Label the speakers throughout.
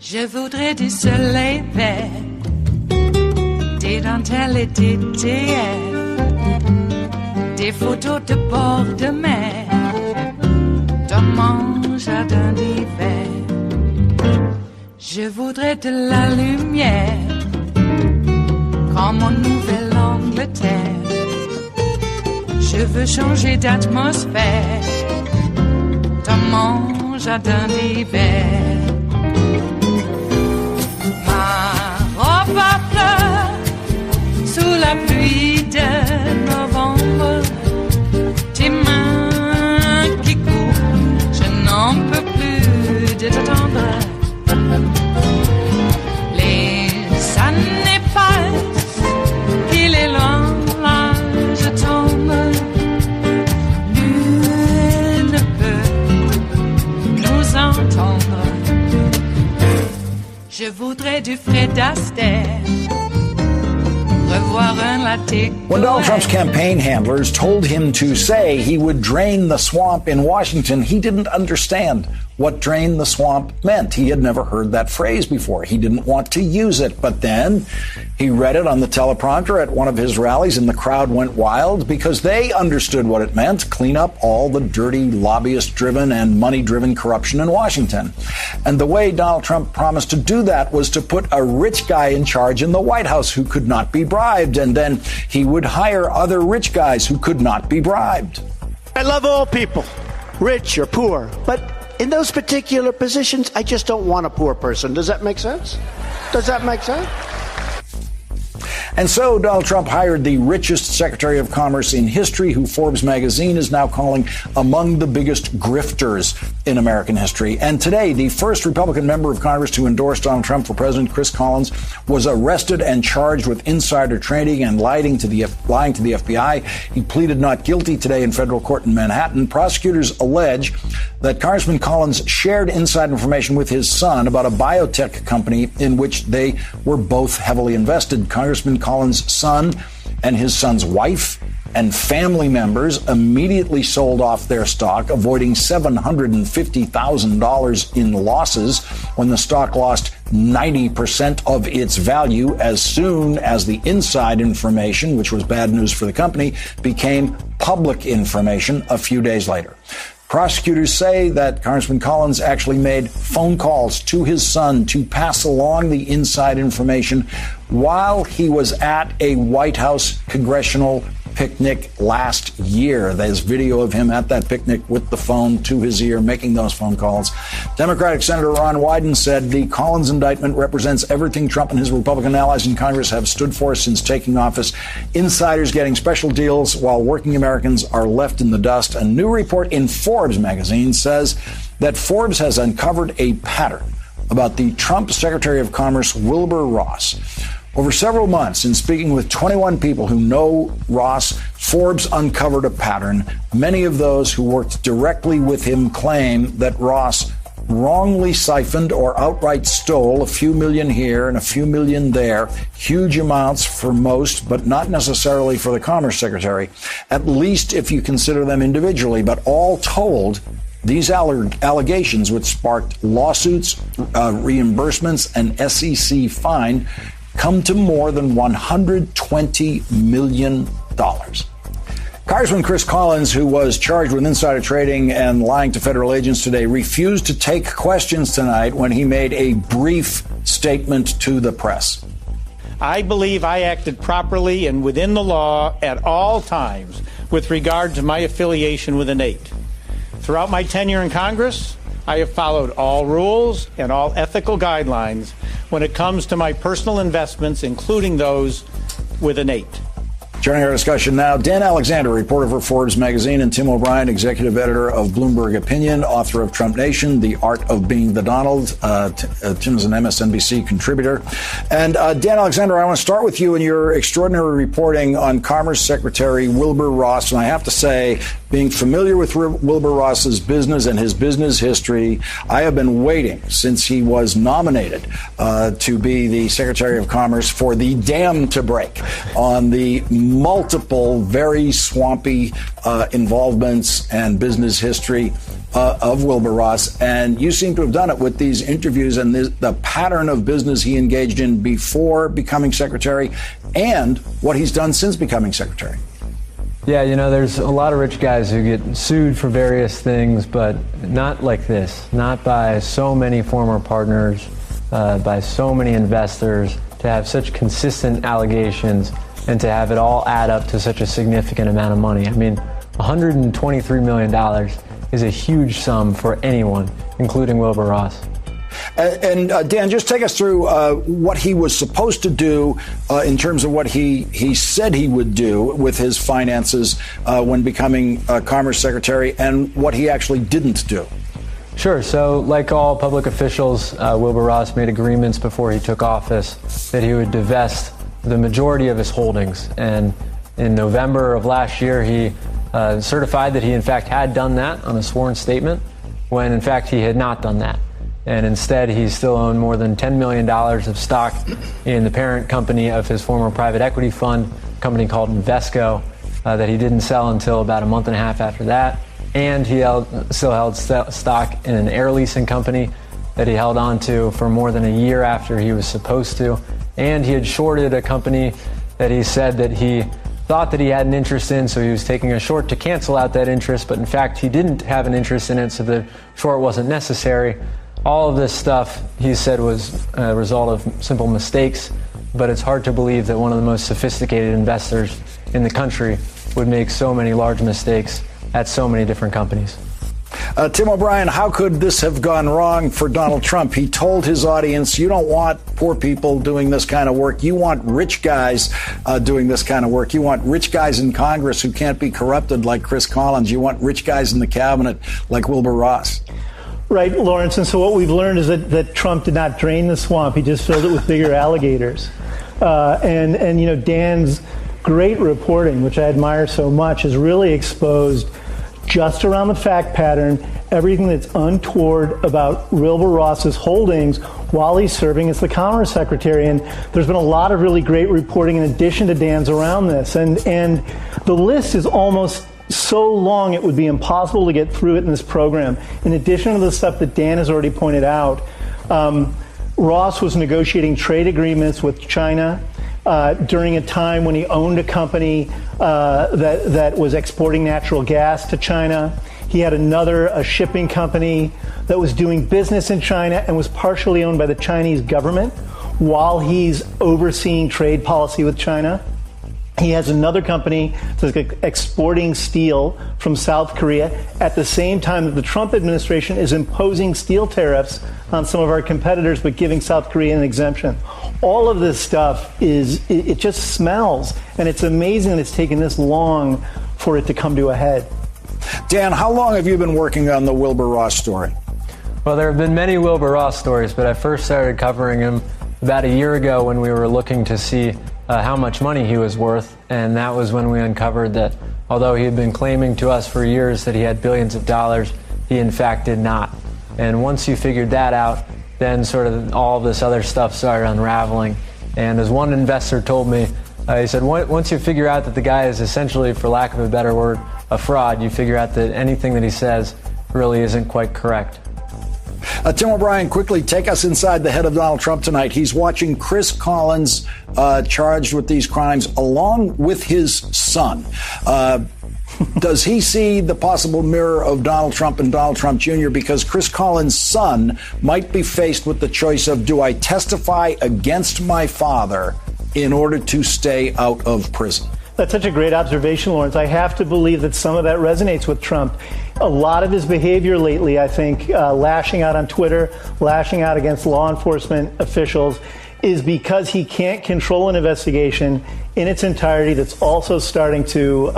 Speaker 1: Je voudrais du soleil vert, des dentelles et des théières, des photos de bord de mer, dans mon jardin d'hiver. Je voudrais de la lumière, comme en Nouvelle-Angleterre. Je veux changer d'atmosphère, dans mon jardin d'hiver. Ma fleur sous la pluie de novembre, tes mains qui courent, je n'en peux plus de t'attendre. Les années passent, qu'il est loin, là je tombe. Nul ne peut nous entendre. Je voudrais du Fred Astaire, revoir un latte.
Speaker 2: When Donald Trump's campaign handlers told him to say he would drain the swamp in Washington, he didn't understand what drain the swamp meant. He had never heard that phrase before. He didn't want to use it. But then he read it on the teleprompter at one of his rallies, and the crowd went wild because they understood what it meant: clean up all the dirty, lobbyist-driven and money-driven corruption in Washington. And the way Donald Trump promised to do that was to put a rich guy in charge in the White House who could not be bribed, and then he would hire other rich guys who could not be bribed.
Speaker 3: I love all people, rich or poor, but in those particular positions, I just don't want a poor person. Does that make sense? Does that make sense?
Speaker 2: And so Donald Trump hired the richest Secretary of Commerce in history, who Forbes magazine is now calling among the biggest grifters in American history. And today, the first Republican member of Congress to endorse Donald Trump for president, Chris Collins, was arrested and charged with insider trading and lying to the FBI. He pleaded not guilty today in federal court in Manhattan. Prosecutors allege that Congressman Collins shared inside information with his son about a biotech company in which they were both heavily invested. Congressman Collins' son and his son's wife and family members immediately sold off their stock, avoiding $750,000 in losses when the stock lost 90% of its value as soon as the inside information, which was bad news for the company, became public information a few days later. Prosecutors say that Congressman Collins actually made phone calls to his son to pass along the inside information while he was at a White House congressional picnic last year. There's video of him at that picnic with the phone to his ear, making those phone calls. Democratic Senator Ron Wyden said the Collins indictment represents everything Trump and his Republican allies in Congress have stood for since taking office. Insiders getting special deals while working Americans are left in the dust. A new report in Forbes magazine says that Forbes has uncovered a pattern about the Trump Secretary of Commerce, Wilbur Ross. Over several months, in speaking with 21 people who know Ross, Forbes uncovered a pattern. Many of those who worked directly with him claim that Ross wrongly siphoned or outright stole a few million here and a few million there, huge amounts for most, but not necessarily for the Commerce Secretary, at least if you consider them individually. But all told, these allegations, which sparked lawsuits, reimbursements, and SEC fine, come to more than $120 million. Congressman Chris Collins, who was charged with insider trading and lying to federal agents today, refused to take questions tonight when he made a brief statement to the press.
Speaker 4: I believe I acted properly and within the law at all times with regard to my affiliation with Innate. Throughout my tenure in Congress, I have followed all rules and all ethical guidelines when it comes to my personal investments, including those with Innate.
Speaker 2: Joining our discussion now, Dan Alexander, reporter for Forbes magazine, and Tim O'Brien, executive editor of Bloomberg Opinion, author of Trump Nation, The Art of Being the Donald. Tim's an MSNBC contributor. And Dan Alexander, I want to start with you and your extraordinary reporting on Commerce Secretary Wilbur Ross. And I have to say, being familiar with Wilbur Ross's business and his business history, I have been waiting since he was nominated to be the Secretary of Commerce for the dam to break on the multiple, very swampy involvements and business history of Wilbur Ross. And you seem to have done it with these interviews and the pattern of business he engaged in before becoming secretary and what he's done since becoming secretary.
Speaker 5: Yeah, you know, there's a lot of rich guys who get sued for various things, but not like this. Not by so many former partners, by so many investors, to have such consistent allegations and to have it all add up to such a significant amount of money. I mean, $123 million is a huge sum for anyone, including Wilbur Ross.
Speaker 2: And Dan, just take us through what he was supposed to do in terms of what he said he would do with his finances when becoming Commerce Secretary and what he actually didn't do.
Speaker 5: Sure. So like all public officials, Wilbur Ross made agreements before he took office that he would divest the majority of his holdings. And in November of last year, he certified that he, in fact, had done that on a sworn statement, when, in fact, he had not done that. And instead, he still owned more than $10 million of stock in the parent company of his former private equity fund, a company called Invesco, that he didn't sell until about a month and a half after that. And he still held stock in an air leasing company that he held on to for more than a year after he was supposed to. And he had shorted a company that he said that he thought that he had an interest in, so he was taking a short to cancel out that interest, but in fact he didn't have an interest in it, so the short wasn't necessary. All of this stuff, he said, was a result of simple mistakes, but it's hard to believe that one of the most sophisticated investors in the country would make so many large mistakes at so many different companies.
Speaker 2: Tim O'Brien, how could this have gone wrong for Donald Trump? He told his audience, you don't want poor people doing this kind of work. You want rich guys doing this kind of work. You want rich guys in Congress who can't be corrupted like Chris Collins. You want rich guys in the cabinet like Wilbur Ross.
Speaker 6: Right, Lawrence. And so what we've learned is that Trump did not drain the swamp. He just filled it with bigger alligators. And you know, Dan's great reporting, which I admire so much, has really exposed just around the fact pattern everything that's untoward about Wilbur Ross's holdings while he's serving as the Commerce Secretary. And there's been a lot of really great reporting in addition to Dan's around this. And the list is almost so long it would be impossible to get through it in this program. In addition to the stuff that Dan has already pointed out, Ross was negotiating trade agreements with China during a time when he owned a company that was exporting natural gas to China. He had a shipping company that was doing business in China and was partially owned by the Chinese government while he's overseeing trade policy with China. He has another company that's exporting steel from South Korea at the same time that the Trump administration is imposing steel tariffs on some of our competitors but giving South Korea an exemption. All of this stuff it just smells, and it's amazing that it's taken this long for it to come to a head.
Speaker 2: Dan, how long have you been working on the Wilbur Ross story?
Speaker 5: Well, there have been many Wilbur Ross stories, but I first started covering him about a year ago when we were looking to see how much money he was worth, and that was when we uncovered that although he had been claiming to us for years that he had billions of dollars, he in fact did not. And once you figured that out, then sort of all of this other stuff started unraveling. And as one investor told me, he said, once you figure out that the guy is essentially, for lack of a better word, a fraud, you figure out that anything that he says really isn't quite correct.
Speaker 2: Tim O'Brien, quickly take us inside the head of Donald Trump tonight. He's watching Chris Collins charged with these crimes along with his son. Does he see the possible mirror of Donald Trump and Donald Trump Jr.? Because Chris Collins' son might be faced with the choice of, do I testify against my father in order to stay out of prison?
Speaker 6: That's such a great observation, Lawrence. I have to believe that some of that resonates with Trump. A lot of his behavior lately, I think, lashing out on Twitter, lashing out against law enforcement officials, is because he can't control an investigation in its entirety that's also starting to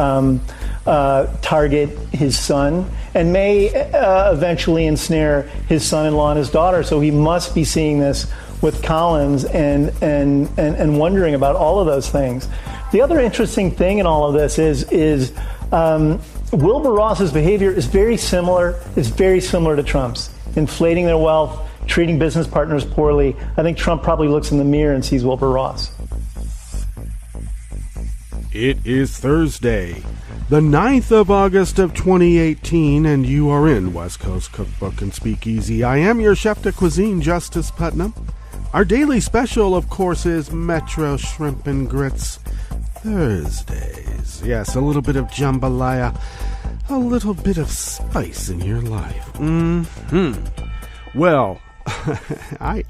Speaker 6: target his son and may eventually ensnare his son-in-law and his daughter. So he must be seeing this with Collins and wondering about all of those things. The other interesting thing in all of this is Wilbur Ross's behavior is very similar to Trump's. Inflating their wealth, treating business partners poorly. I think Trump probably looks in the mirror and sees Wilbur Ross.
Speaker 7: It is Thursday, the 9th of August of 2018, and you are in West Coast Cookbook and Speakeasy. I am your chef de cuisine, Justice Putnam. Our daily special, of course, is Metro Shrimp and Grits Thursdays. Yes, a little bit of jambalaya, a little bit of spice in your life. Well, I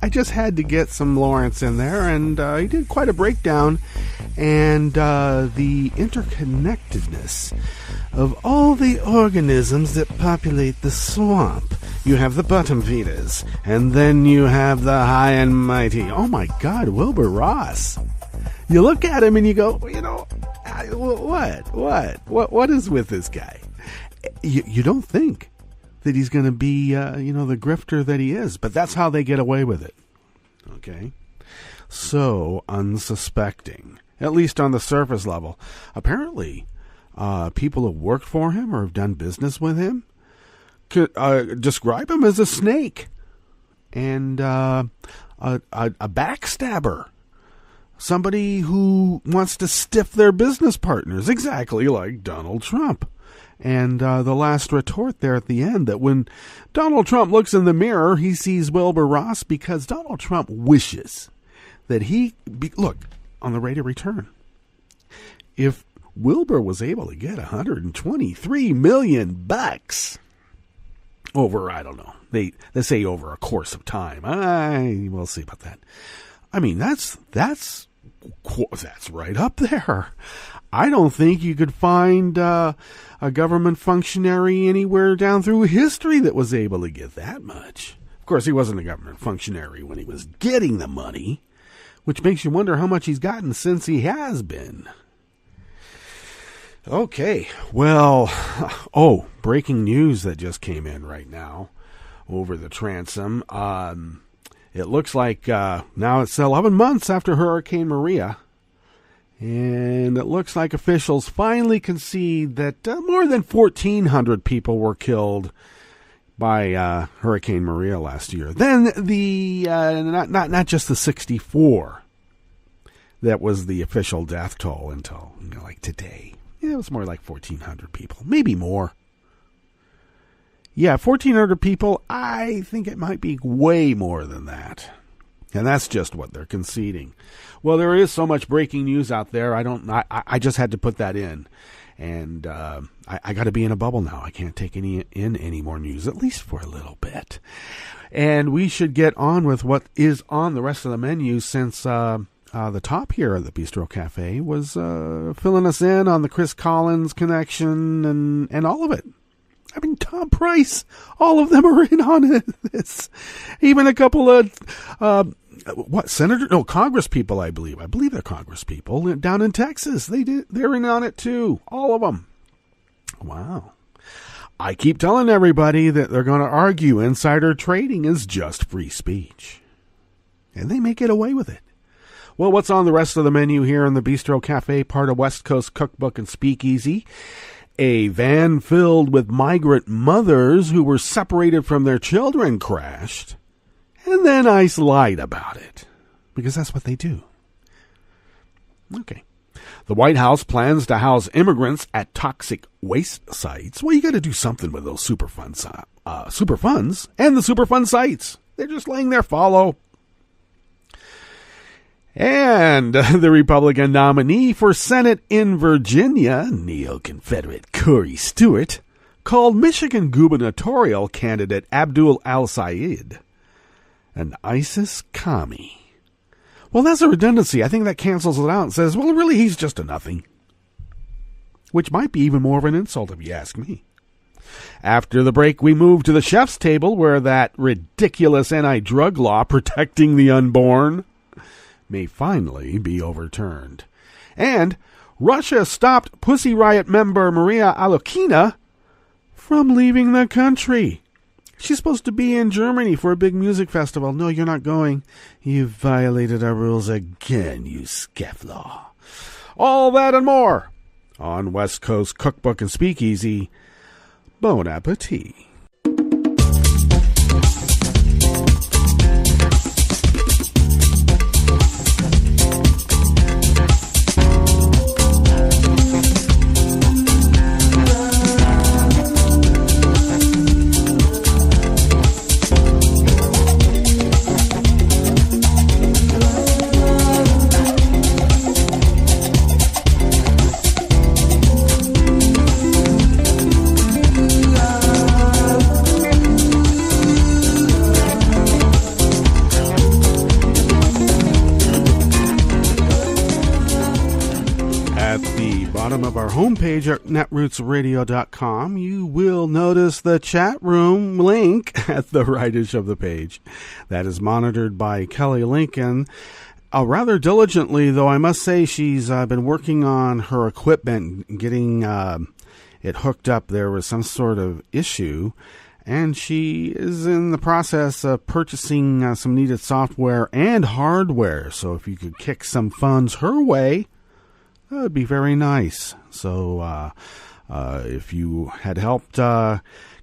Speaker 7: just had to get some Lawrence in there, and he did quite a breakdown, and the interconnectedness of all the organisms that populate the swamp. You have the bottom feeders, and then you have the high and mighty. Oh my God, Wilbur Ross. You look at him and you go, what is with this guy? You don't think that he's going to be, the grifter that he is. But that's how they get away with it. Okay? So unsuspecting, at least on the surface level. Apparently, people who worked for him or have done business with him could describe him as a snake and a backstabber. Somebody who wants to stiff their business partners, exactly like Donald Trump. And the last retort there at the end, that when Donald Trump looks in the mirror, he sees Wilbur Ross because Donald Trump wishes that look, on the rate of return, if Wilbur was able to get $123 million over, I don't know, they say over a course of time. We'll see about that. I mean, that's right up there. I don't think you could find a government functionary anywhere down through history that was able to get that much. Of course, he wasn't a government functionary when he was getting the money, which makes you wonder how much he's gotten since he has been. Okay, well, breaking news that just came in right now over the transom. It looks like now it's 11 months after Hurricane Maria, and it looks like officials finally concede that more than 1,400 people were killed by Hurricane Maria last year. Then the not just the 64 that was the official death toll until like today. Yeah, it was more like 1,400 people, maybe more. Yeah, 1,400 people. I think it might be way more than that. And that's just what they're conceding. Well, there is so much breaking news out there. I just had to put that in. And I got to be in a bubble now. I can't take any more news, at least for a little bit. And we should get on with what is on the rest of the menu, since the top here at the Bistro Cafe was filling us in on the Chris Collins connection and all of it. I mean, Tom Price, all of them are in on this. Even a couple of, Congress people, I believe. I believe they're Congress people down in Texas. They're in on it too. All of them. Wow. I keep telling everybody that they're going to argue insider trading is just free speech. And they may get away with it. Well, what's on the rest of the menu here in the Bistro Cafe, part of West Coast Cookbook and Speakeasy? A van filled with migrant mothers who were separated from their children crashed, and then ICE lied about it, because that's what they do. Okay. The White House plans to house immigrants at toxic waste sites. Well, you got to do something with those Superfunds and the Superfund sites. They're just laying there fallow. And the Republican nominee for Senate in Virginia, neo-Confederate Corey Stewart, called Michigan gubernatorial candidate Abdul El-Sayed an ISIS commie. Well, that's a redundancy. I think that cancels it out and says, well, really, he's just a nothing. Which might be even more of an insult if you ask me. After the break, we move to the chef's table, where that ridiculous anti-drug law protecting the unborn may finally be overturned. And Russia stopped Pussy Riot member Maria Alyokhina from leaving the country. She's supposed to be in Germany for a big music festival. No, you're not going. You violated our rules again, you scofflaw. All that and more on West Coast Cookbook and Speakeasy. Bon appetit. Of our homepage at netrootsradio.com, you will notice the chat room link at the rightish of the page. That is monitored by Kelly Lincoln rather diligently, though I must say she's been working on her equipment, getting it hooked up. There was some sort of issue, and she is in the process of purchasing some needed software and hardware. So if you could kick some funds her way, that would be very nice. So if you had helped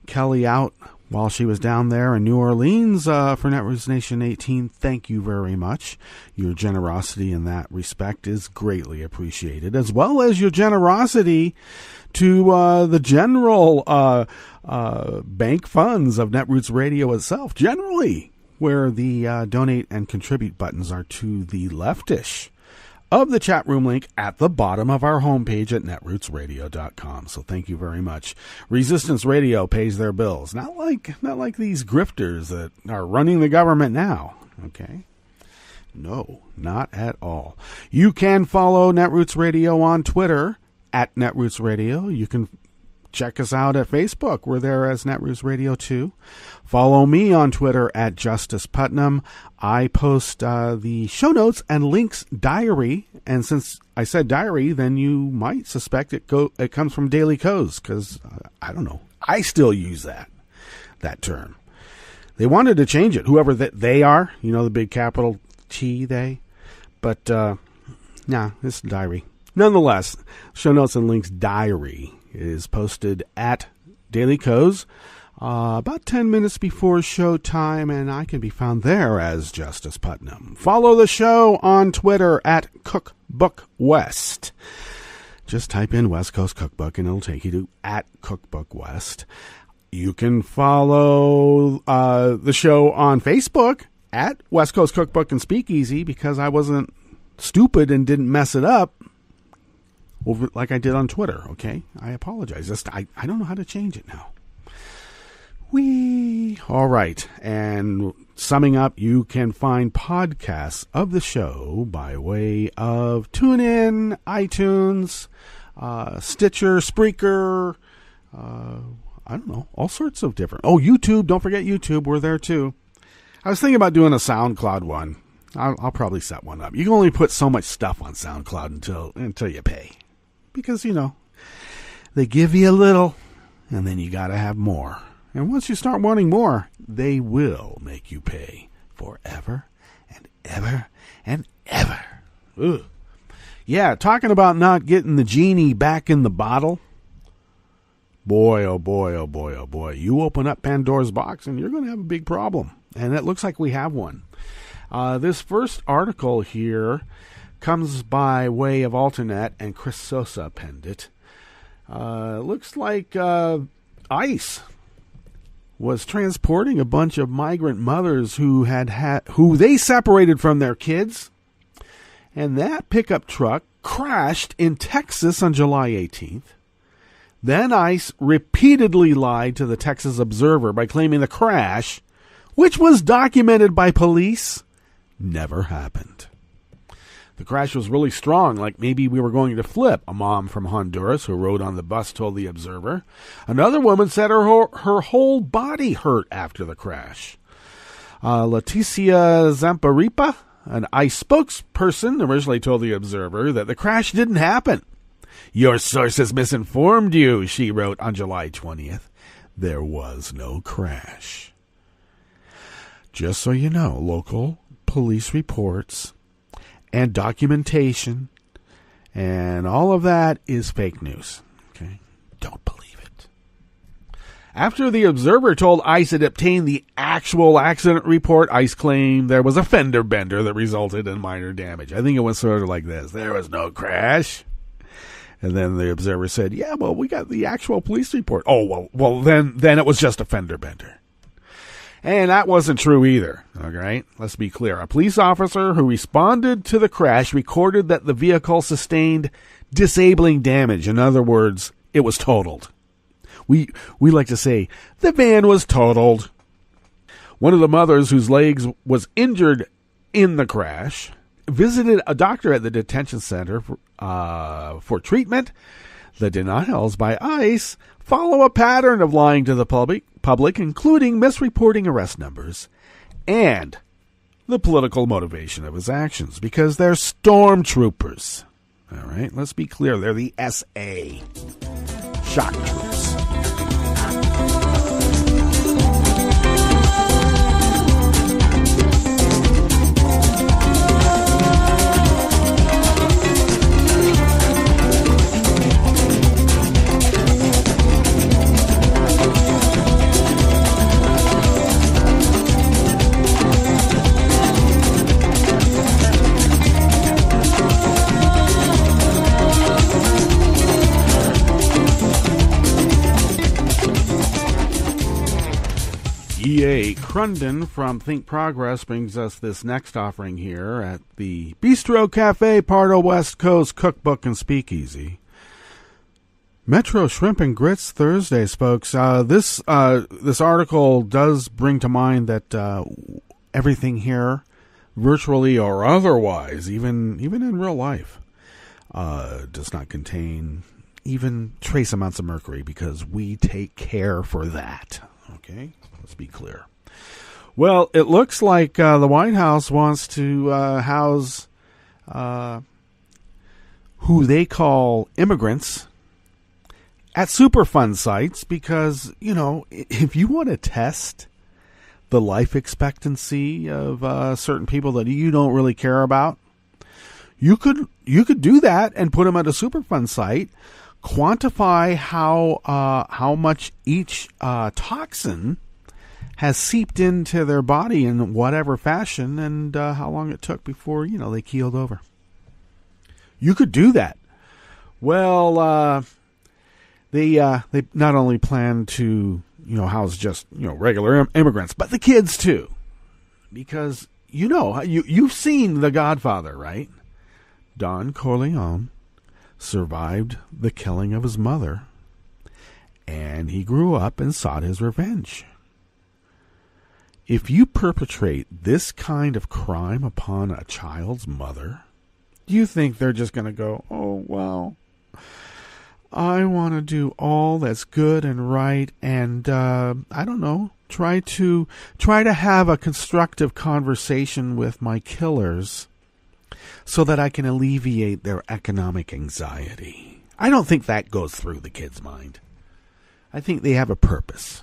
Speaker 7: Kelly out while she was down there in New Orleans for Netroots Nation 18, thank you very much. Your generosity in that respect is greatly appreciated, as well as your generosity to the general bank funds of Netroots Radio itself, generally, where the donate and contribute buttons are to the leftish of the chat room link at the bottom of our homepage at netrootsradio.com. So thank you very much. Resistance Radio pays their bills. Not like these grifters that are running the government now. Okay? No, not at all. You can follow Netroots Radio on Twitter at Netroots Radio. You can check us out at Facebook. We're there as Netroots Radio 2. Follow me on Twitter at Justice Putnam. I post the show notes and links diary. And since I said diary, then you might suspect it comes from Daily Kos, because I don't know. I still use that term. They wanted to change it. Whoever they are, the big capital T, they. But, it's diary. Nonetheless, show notes and links diary is posted at Daily Kos about 10 minutes before show time, and I can be found there as Justice Putnam. Follow the show on Twitter at Cookbook West. Just type in West Coast Cookbook and it'll take you to at Cookbook West. You can follow the show on Facebook at West Coast Cookbook and Speakeasy, because I wasn't stupid and didn't mess it up over like I did on Twitter, okay? I apologize. I don't know how to change it now. All right. And summing up, you can find podcasts of the show by way of TuneIn, iTunes, Stitcher, Spreaker, I don't know, all sorts of different. Oh, YouTube. Don't forget YouTube. We're there too. I was thinking about doing a SoundCloud one. I'll probably set one up. You can only put so much stuff on SoundCloud until you pay. Because, they give you a little, and then you got to have more. And once you start wanting more, they will make you pay forever and ever and ever. Ugh. Yeah, talking about not getting the genie back in the bottle. Boy, oh boy, oh boy, oh boy. You open up Pandora's box and you're going to have a big problem. And it looks like we have one. This first article here comes by way of Alternet, and Chris Sosa penned it. Looks like ICE was transporting a bunch of migrant mothers who they separated from their kids, and that pickup truck crashed in Texas on July 18th. Then ICE repeatedly lied to the Texas Observer by claiming the crash, which was documented by police, never happened. The crash was really strong, like maybe we were going to flip, a mom from Honduras who rode on the bus told the Observer. Another woman said her whole body hurt after the crash. Leticia Zamparipa, an ICE spokesperson originally told the Observer that the crash didn't happen. "Your sources misinformed you," she wrote on July 20th. "There was no crash." Just so you know, local police reports and documentation and all of that is fake news. Okay? Don't believe it. After the Observer told ICE it obtained the actual accident report, ICE claimed there was a fender bender that resulted in minor damage. I think it was sort of like this. There was no crash. And then the Observer said, "Yeah, well, we got the actual police report." "Oh, well, then it was just a fender bender." And that wasn't true either. All right, let's be clear. A police officer who responded to the crash recorded that the vehicle sustained disabling damage. In other words, it was totaled. We like to say the van was totaled. One of the mothers whose legs was injured in the crash visited a doctor at the detention center for treatment. The denials by ICE follow a pattern of lying to the public, including misreporting arrest numbers and the political motivation of his actions, because they're stormtroopers. All right, let's be clear. They're the SA. Shock troops. E.A. Crunden from Think Progress brings us this next offering here at the Bistro Cafe, part of West Coast Cookbook and Speakeasy. Metro Shrimp and Grits Thursdays, folks. This article does bring to mind that everything here, virtually or otherwise, even in real life, does not contain even trace amounts of mercury, because we take care for that. Okay? Let's be clear. Well, it looks like the White House wants to house who they call immigrants at Superfund sites, because, you know, if you want to test the life expectancy of certain people that you don't really care about, you could do that and put them at a Superfund site, quantify how much each toxin has seeped into their body in whatever fashion, and how long it took before, you know, they keeled over. You could do that. Well, they not only plan to, you know, house just, you know, regular immigrants, but the kids too, because you've seen The Godfather, right? Don Corleone survived the killing of his mother, and he grew up and sought his revenge. If you perpetrate this kind of crime upon a child's mother, do you think they're just going to go, "Oh, well, I want to do all that's good and right, and I don't know, try to have a constructive conversation with my killers so that I can alleviate their economic anxiety"? I don't think that goes through the kid's mind. I think they have a purpose.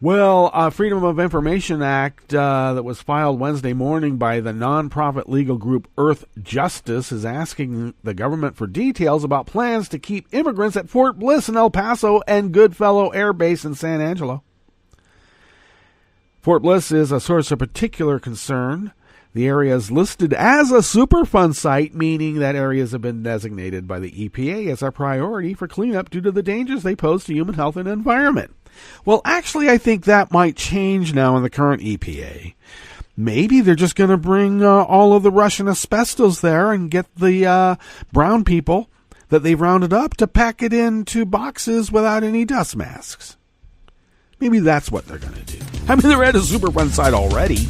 Speaker 7: Well, Freedom of Information Act that was filed Wednesday morning by the nonprofit legal group Earth Justice is asking the government for details about plans to keep immigrants at Fort Bliss in El Paso and Goodfellow Air Base in San Angelo. Fort Bliss is a source of particular concern. The area is listed as a Superfund site, meaning that areas have been designated by the EPA as a priority for cleanup due to the dangers they pose to human health and environment. Well, actually, I think that might change now in the current EPA. Maybe they're just going to bring all of the Russian asbestos there and get the brown people that they've rounded up to pack it into boxes without any dust masks. Maybe that's what they're going to do. I mean, they're at a Superfund site already.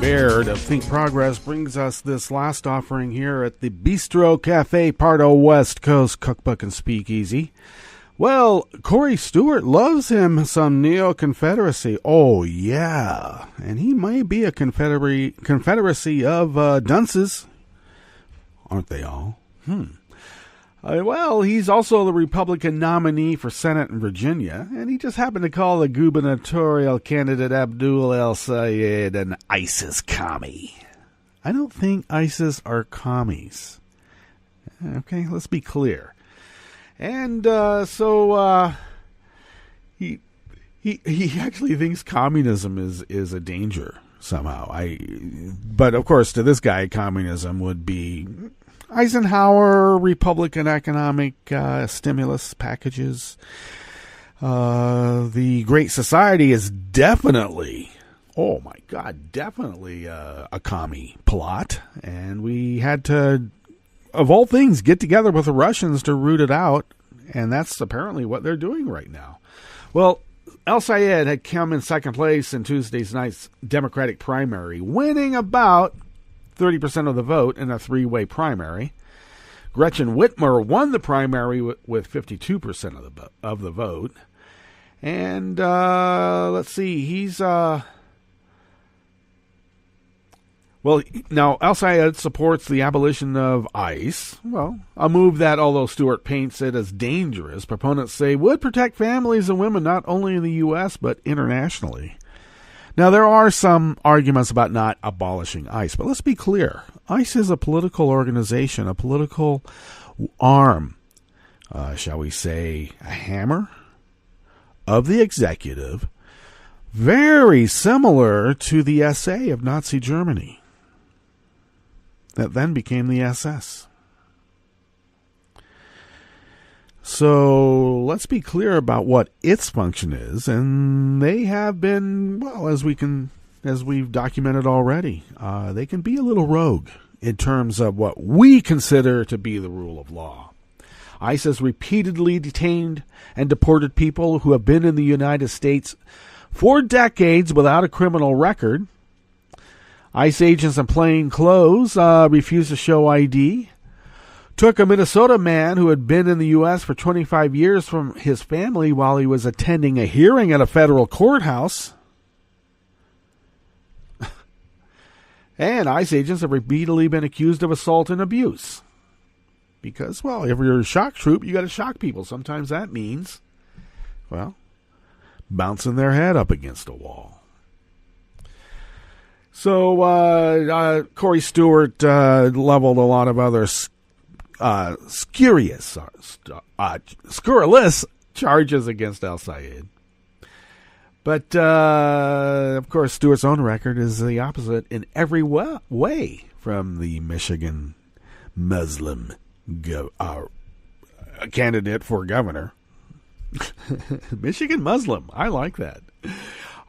Speaker 7: Baird of Think Progress brings us this last offering here at the Bistro Cafe, part of West Coast Cookbook and Speakeasy. Well, Corey Stewart loves him some neo-Confederacy. Oh, yeah. And he may be a confederacy of dunces. Aren't they all? Well, he's also the Republican nominee for Senate in Virginia, and he just happened to call the gubernatorial candidate Abdul El-Sayed an ISIS commie. I don't think ISIS are commies. Okay, let's be clear. And so he actually thinks communism is a danger somehow. But of course, to this guy, communism would be Eisenhower Republican economic stimulus packages. The Great Society is definitely, oh my God, definitely a commie plot. And we had to, of all things, get together with the Russians to root it out. And that's apparently what they're doing right now. Well, El-Sayed had come in second place in Tuesday's night's Democratic primary, winning about 30% of the vote in a three-way primary. Gretchen Whitmer won the primary with 52% of the vote. And let's see, he's well, now El-Sayed supports the abolition of ICE. Well, a move that, although Stewart paints it as dangerous, proponents say would protect families and women not only in the U.S. but internationally. Now, there are some arguments about not abolishing ICE, but let's be clear. ICE is a political organization, a political arm, shall we say, a hammer of the executive, very similar to the SA of Nazi Germany that then became the SS. So let's be clear about what its function is, and they have been, well, as we've documented already, they can be a little rogue in terms of what we consider to be the rule of law. ICE has repeatedly detained and deported people who have been in the United States for decades without a criminal record. ICE agents in plain clothes refused to show ID. Took a Minnesota man who had been in the U.S. for 25 years from his family while he was attending a hearing at a federal courthouse. And ICE agents have repeatedly been accused of assault and abuse. Because, well, if you're a shock troop, you got to shock people. Sometimes that means, well, bouncing their head up against a wall. So Corey Stewart leveled a lot of other scurrilous charges against El-Sayed. But, of course, Stewart's own record is the opposite in every way from the Michigan Muslim candidate for governor. Michigan Muslim. I like that.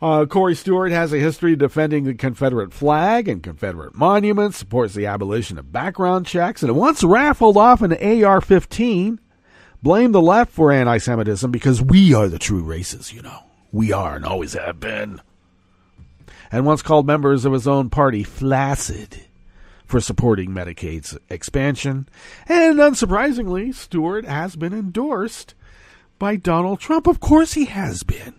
Speaker 7: Corey Stewart has a history defending the Confederate flag and Confederate monuments, supports the abolition of background checks, and once raffled off an AR-15, blamed the left for anti-Semitism because we are the true racists, you know. We are and always have been. And once called members of his own party flaccid for supporting Medicaid's expansion. And unsurprisingly, Stewart has been endorsed by Donald Trump. Of course he has been.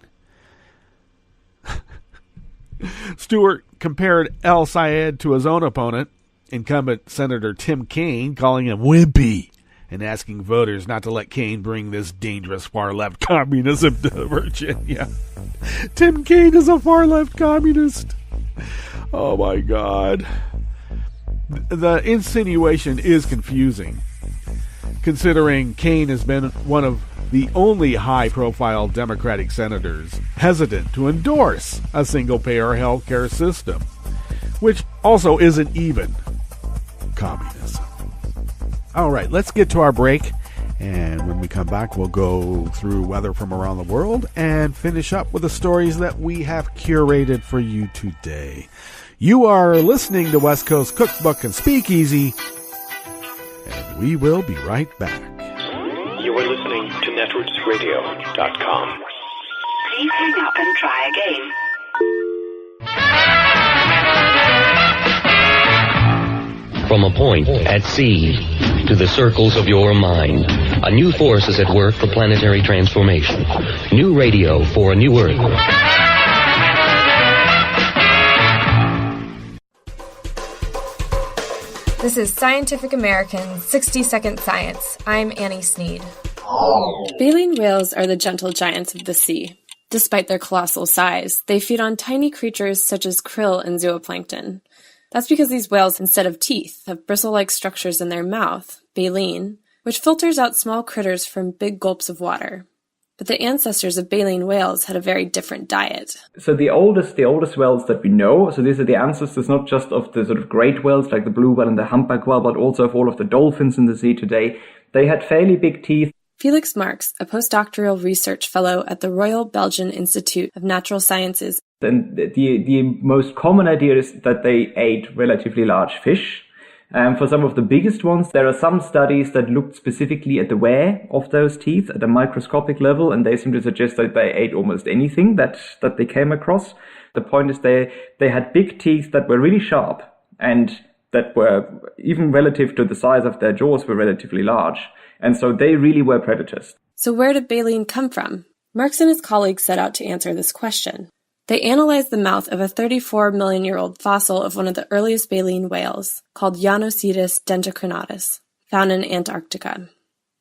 Speaker 7: Stewart compared El-Sayed to his own opponent, incumbent Senator Tim Kaine, calling him wimpy and asking voters not to let Kaine bring this dangerous far-left communism to Virginia. Tim Kaine is a far-left communist. Oh, my God. The insinuation is confusing, considering Kaine has been one of the only high-profile Democratic senators hesitant to endorse a single-payer health care system, which also isn't even communism. All right, let's get to our break, and when we come back, we'll go through weather from around the world and finish up with the stories that we have curated for you today. You are listening to West Coast Cookbook and Speakeasy, and we will be right back.
Speaker 8: You are listening to netrootsradio.com.
Speaker 9: Please hang up and try again. from a point at sea to the circles of your mind. A new force is at work for planetary transformation. New radio for a new Earth.
Speaker 10: This is Scientific American's 60-Second Science. I'm Annie Sneed. Baleen whales are the gentle giants of the sea. Despite their colossal size, they feed on tiny creatures such as krill and zooplankton. That's because these whales, instead of teeth, have bristle-like structures in their mouth, baleen, which filters out small critters from big gulps of water. But the ancestors of baleen whales had a very different diet.
Speaker 11: So the oldest whales that we know, so these are the ancestors not just of the sort of great whales like the blue whale and the humpback whale, but also of all of the dolphins in the sea today. They had fairly big teeth.
Speaker 10: Felix Marx, a postdoctoral research fellow at the Royal Belgian Institute of Natural Sciences.
Speaker 11: And the most common idea is that they ate relatively large fish. For some of the biggest ones, there are some studies that looked specifically at the wear of those teeth at a microscopic level, and they seem to suggest that they ate almost anything that they came across. The point is they had big teeth that were really sharp and that were, even relative to the size of their jaws, were relatively large. And so they really were predators.
Speaker 10: So where did baleen come from? Marx and his colleagues set out to answer this question. They analyzed the mouth of a 34-million-year-old fossil of one of the earliest baleen whales, called Ionocetus dentocrinatus, found in Antarctica.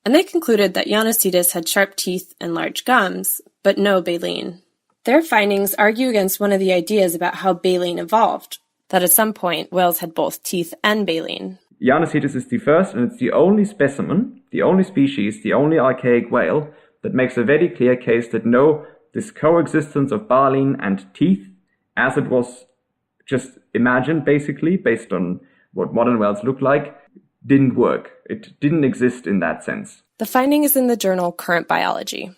Speaker 10: And they concluded that Ionocetus had sharp teeth and large gums, but no baleen. Their findings argue against one of the ideas about how baleen evolved, that at some point whales had both teeth and baleen.
Speaker 11: Ionocetus is the first, and it's the only specimen, the only species, the only archaic whale that makes a very clear case that no, this coexistence of baleen and teeth, as it was just imagined basically, based on what modern whales look like, didn't work. It didn't exist in that sense.
Speaker 10: The finding is in the journal Current Biology.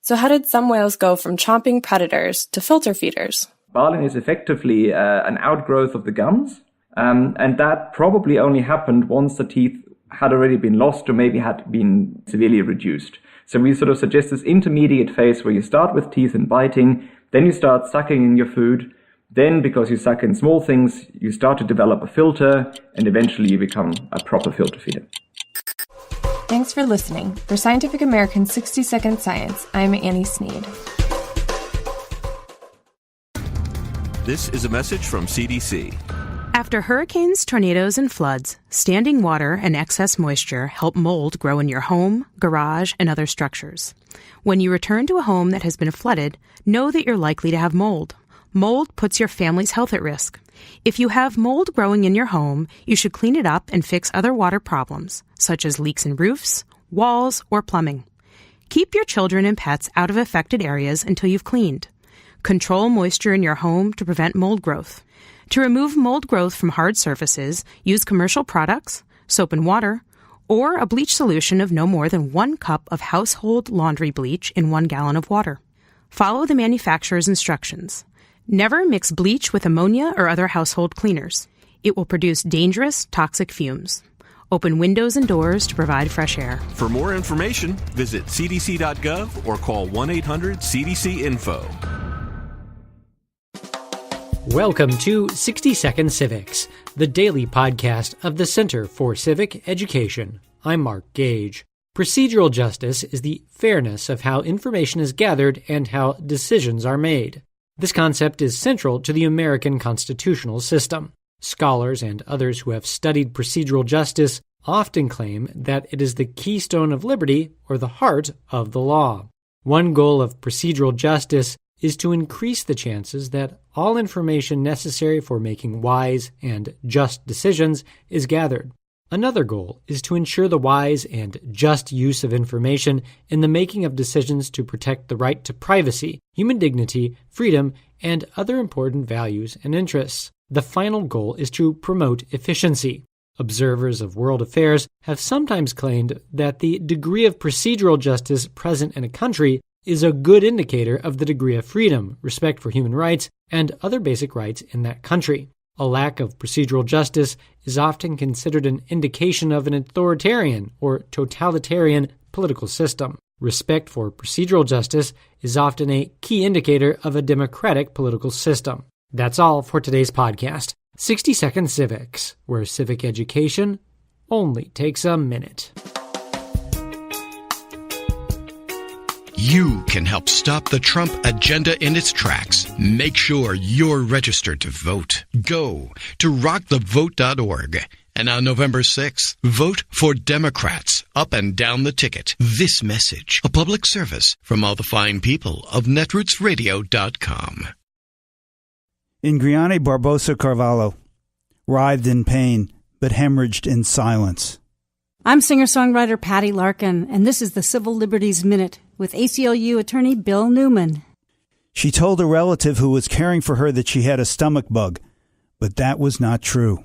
Speaker 10: So how did some whales go from chomping predators to filter feeders?
Speaker 11: Baleen is effectively an outgrowth of the gums. And that probably only happened once the teeth had already been lost or maybe had been severely reduced. So we sort of suggest this intermediate phase where you start with teeth and biting, then you start sucking in your food, then because you suck in small things, you start to develop a filter, and eventually you become a proper filter feeder.
Speaker 10: Thanks for listening. For Scientific American's 60-Second Science, I'm Annie Sneed.
Speaker 12: This is a message from CDC.
Speaker 13: After hurricanes, tornadoes, and floods, standing water and excess moisture help mold grow in your home, garage, and other structures. When you return to a home that has been flooded, know that you're likely to have mold. Mold puts your family's health at risk. If you have mold growing in your home, you should clean it up and fix other water problems, such as leaks in roofs, walls, or plumbing. Keep your children and pets out of affected areas until you've cleaned. Control moisture in your home to prevent mold growth. To remove mold growth from hard surfaces, use commercial products, soap and water, or a bleach solution of no more than 1 cup of household laundry bleach in 1 gallon of water. Follow the manufacturer's instructions. Never mix bleach with ammonia or other household cleaners. It will produce dangerous, toxic fumes. Open windows and doors to provide fresh air.
Speaker 12: For more information, visit cdc.gov or call 1-800-CDC-INFO.
Speaker 14: Welcome to 60-Second Civics, the daily podcast of the Center for Civic Education. I'm Mark Gage. Procedural justice is the fairness of how information is gathered and how decisions are made. This concept is central to the American constitutional system. Scholars and others who have studied procedural justice often claim that it is the keystone of liberty or the heart of the law. One goal of procedural justice is to increase the chances that all information necessary for making wise and just decisions is gathered. Another goal is to ensure the wise and just use of information in the making of decisions to protect the right to privacy, human dignity, freedom, and other important values and interests. The final goal is to promote efficiency. Observers of world affairs have sometimes claimed that the degree of procedural justice present in a country is a good indicator of the degree of freedom, respect for human rights, and other basic rights in that country. A lack of procedural justice is often considered an indication of an authoritarian or totalitarian political system. Respect for procedural justice is often a key indicator of a democratic political system. That's all for today's podcast. 60 Second Civics, where civic education only takes a minute.
Speaker 15: You can help stop the Trump agenda in its tracks. Make sure you're registered to vote. Go to rockthevote.org. And on November 6th, vote for Democrats up and down the ticket. This message, a public service from all the fine people of netrootsradio.com.
Speaker 16: Ingriane Barbosa Carvalho writhed in pain but hemorrhaged in silence.
Speaker 17: I'm singer-songwriter Patty Larkin, and this is the Civil Liberties Minute with ACLU attorney Bill Newman.
Speaker 16: She told a relative who was caring for her that she had a stomach bug, but that was not true.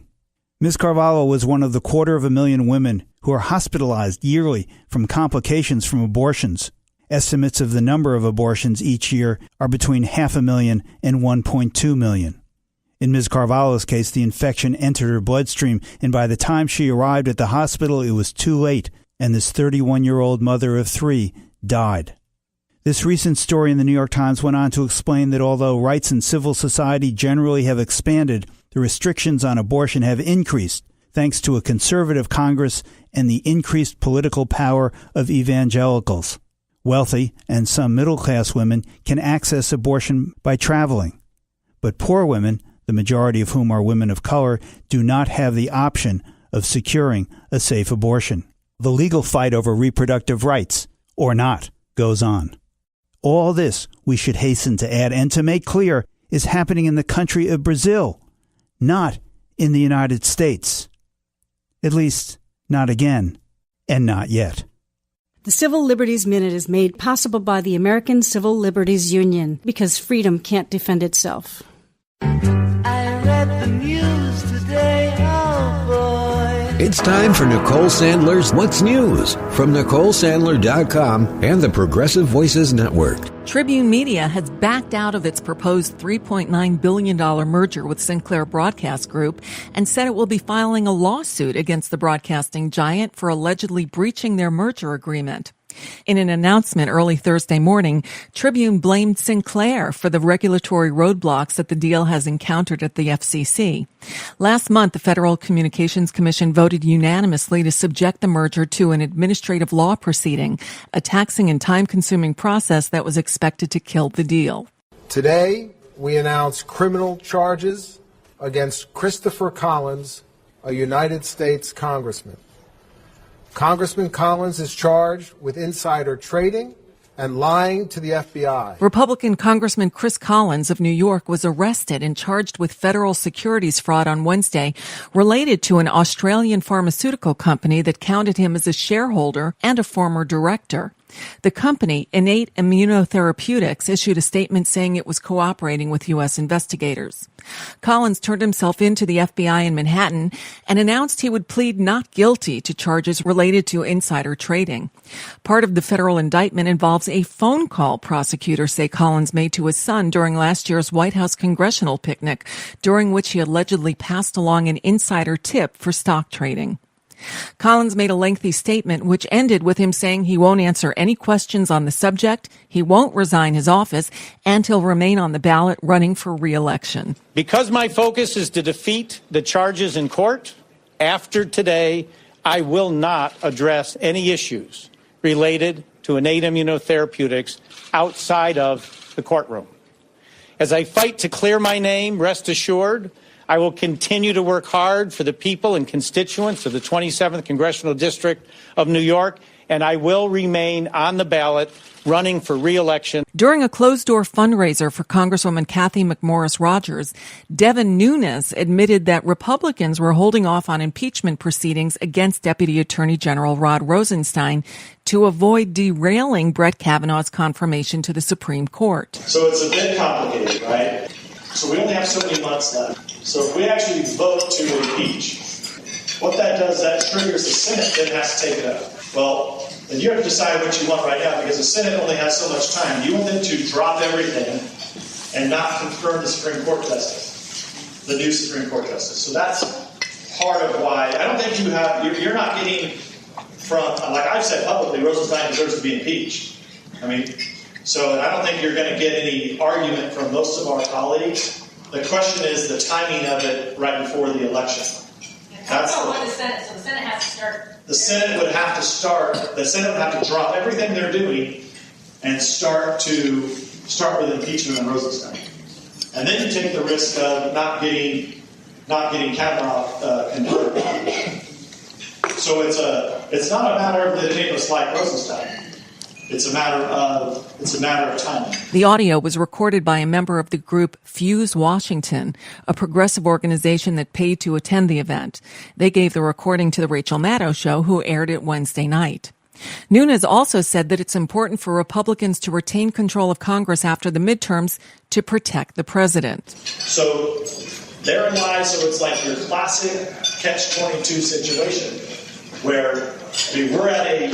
Speaker 16: Ms. Carvalho was one of the 250,000 women who are hospitalized yearly from complications from abortions. Estimates of the number of abortions each year are between 500,000 and 1.2 million. In Ms. Carvalho's case, the infection entered her bloodstream, and by the time she arrived at the hospital, it was too late, and this 31-year-old mother of 3 died. This recent story in the New York Times went on to explain that although rights in civil society generally have expanded, the restrictions on abortion have increased thanks to a conservative Congress and the increased political power of evangelicals. Wealthy and some middle-class women can access abortion by traveling, but poor women, the majority of whom are women of color, do not have the option of securing a safe abortion. The legal fight over reproductive rights, or not, goes on. All this, we should hasten to add and to make clear, is happening in the country of Brazil, not in the United States. At least, not again, and not yet.
Speaker 17: The Civil Liberties Minute is made possible by the American Civil Liberties Union, because freedom can't defend itself.
Speaker 18: I read the news today, oh boy.
Speaker 19: It's time for Nicole Sandler's What's News from NicoleSandler.com and the Progressive Voices Network.
Speaker 20: Tribune Media has backed out of its proposed $3.9 billion merger with Sinclair Broadcast Group and said it will be filing a lawsuit against the broadcasting giant for allegedly breaching their merger agreement. In an announcement early Thursday morning, Tribune blamed Sinclair for the regulatory roadblocks that the deal has encountered at the FCC. Last month, the Federal Communications Commission voted unanimously to subject the merger to an administrative law proceeding, a taxing and time-consuming process that was expected to kill the deal.
Speaker 21: Today, we announce criminal charges against Christopher Collins, a United States congressman. Congressman Collins is charged with insider trading and lying to the FBI.
Speaker 20: Republican Congressman Chris Collins of New York was arrested and charged with federal securities fraud on Wednesday related to an Australian pharmaceutical company that counted him as a shareholder and a former director. The company, Innate Immunotherapeutics, issued a statement saying it was cooperating with U.S. investigators. Collins turned himself in to the FBI in Manhattan and announced he would plead not guilty to charges related to insider trading. Part of the federal indictment involves a phone call prosecutors say Collins made to his son during last year's White House congressional picnic, during which he allegedly passed along an insider tip for stock trading. Collins made a lengthy statement which ended with him saying he won't answer any questions on the subject, he won't resign his office, and he'll remain on the ballot running for re-election.
Speaker 4: Because my focus is to defeat the charges in court, after today, I will not address any issues related to Innate Immunotherapeutics outside of the courtroom. As I fight to clear my name, rest assured, I will continue to work hard for the people and constituents of the 27th Congressional District of New York, and I will remain on the ballot running for re-election.
Speaker 20: During a closed-door fundraiser for Congresswoman Kathy McMorris Rodgers, Devin Nunes admitted that Republicans were holding off on impeachment proceedings against Deputy Attorney General Rod Rosenstein to avoid derailing Brett Kavanaugh's confirmation to the Supreme Court.
Speaker 22: So it's a bit complicated, right? So we only have so many months left. So if we actually vote to impeach, what that does, that triggers the Senate, then has to take it up. Well, then you have to decide what you want right now, because the Senate only has so much time. You want them to drop everything and not confirm the Supreme Court justice, the new Supreme Court justice. So that's part of why I don't think you're not getting from, like I've said publicly, Rosenstein deserves to be impeached. I mean, so I don't think you're going to get any argument from most of our colleagues The question is the timing of it right before the election. That's
Speaker 1: the Senate. So the Senate has to start.
Speaker 22: The Senate would have to start. The Senate would have to drop everything they're doing and start with impeachment on Rosenstein. And then you take the risk of not getting Kavanaugh convicted. So it's not a matter of that it was like Rosenstein. It's a matter of timing.
Speaker 20: The audio was recorded by a member of the group Fuse Washington, a progressive organization that paid to attend the event. They gave the recording to the Rachel Maddow Show, who aired it Wednesday night. Nunes also said that it's important for Republicans to retain control of Congress after the midterms to protect the president.
Speaker 22: So therein lies, so it's like your classic catch-22 situation where we're at